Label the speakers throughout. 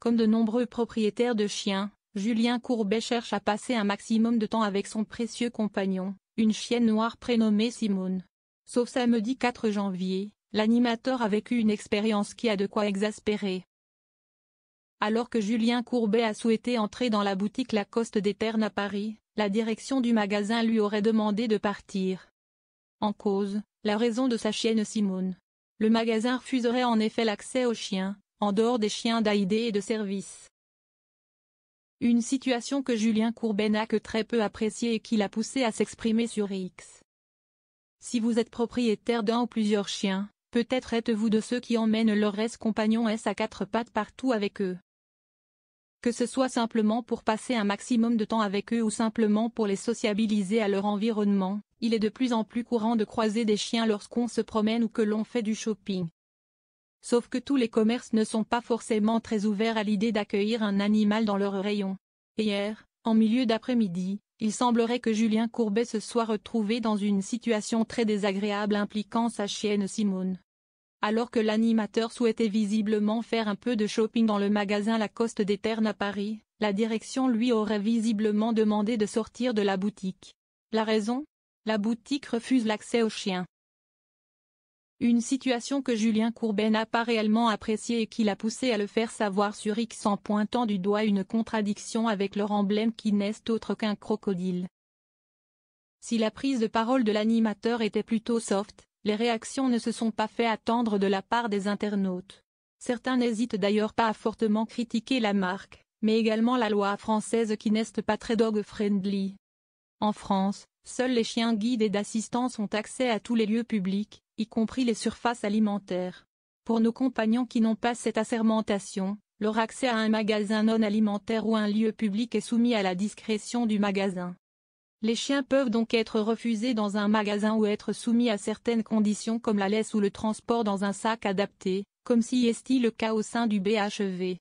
Speaker 1: Comme de nombreux propriétaires de chiens, Julien Courbet cherche à passer un maximum de temps avec son précieux compagnon, une chienne noire prénommée Simone. Sauf samedi 4 janvier, l'animateur a vécu une expérience qui a de quoi exaspérer. Alors que Julien Courbet a souhaité entrer dans la boutique Lacoste des Ternes à Paris, la direction du magasin lui aurait demandé de partir. En cause, la raison de sa chienne Simone. Le magasin refuserait en effet l'accès aux chiens, en dehors des chiens d'aidés et de service. Une situation que Julien Courbet n'a que très peu appréciée et qui l'a poussé à s'exprimer sur X. Si vous êtes propriétaire d'un ou plusieurs chiens, peut-être êtes-vous de ceux qui emmènent leur compagnon à quatre pattes partout avec eux. Que ce soit simplement pour passer un maximum de temps avec eux ou simplement pour les sociabiliser à leur environnement, il est de plus en plus courant de croiser des chiens lorsqu'on se promène ou que l'on fait du shopping. Sauf que tous les commerces ne sont pas forcément très ouverts à l'idée d'accueillir un animal dans leur rayon. Et hier, en milieu d'après-midi, il semblerait que Julien Courbet se soit retrouvé dans une situation très désagréable impliquant sa chienne Simone. Alors que l'animateur souhaitait visiblement faire un peu de shopping dans le magasin Lacoste des Ternes à Paris, la direction lui aurait visiblement demandé de sortir de la boutique. La raison ? La boutique refuse l'accès aux chiens. Une situation que Julien Courbet n'a pas réellement appréciée et qui l'a poussé à le faire savoir sur X en pointant du doigt une contradiction avec leur emblème qui n'est autre qu'un crocodile. Si la prise de parole de l'animateur était plutôt soft, les réactions ne se sont pas fait attendre de la part des internautes. Certains n'hésitent d'ailleurs pas à fortement critiquer la marque, mais également la loi française qui n'est pas très dog-friendly. En France, seuls les chiens guides et d'assistance ont accès à tous les lieux publics, y compris les surfaces alimentaires. Pour nos compagnons qui n'ont pas cette assermentation, leur accès à un magasin non alimentaire ou un lieu public est soumis à la discrétion du magasin. Les chiens peuvent donc être refusés dans un magasin ou être soumis à certaines conditions comme la laisse ou le transport dans un sac adapté, comme si est le cas au sein du BHV.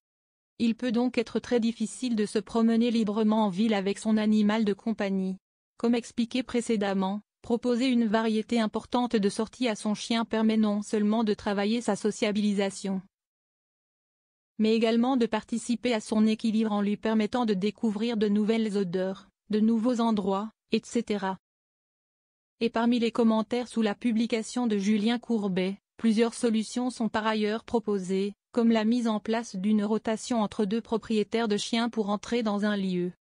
Speaker 1: Il peut donc être très difficile de se promener librement en ville avec son animal de compagnie. Comme expliqué précédemment, proposer une variété importante de sorties à son chien permet non seulement de travailler sa sociabilisation, mais également de participer à son équilibre en lui permettant de découvrir de nouvelles odeurs, de nouveaux endroits, etc. Et parmi les commentaires sous la publication de Julien Courbet, plusieurs solutions sont par ailleurs proposées, comme la mise en place d'une rotation entre deux propriétaires de chiens pour entrer dans un lieu.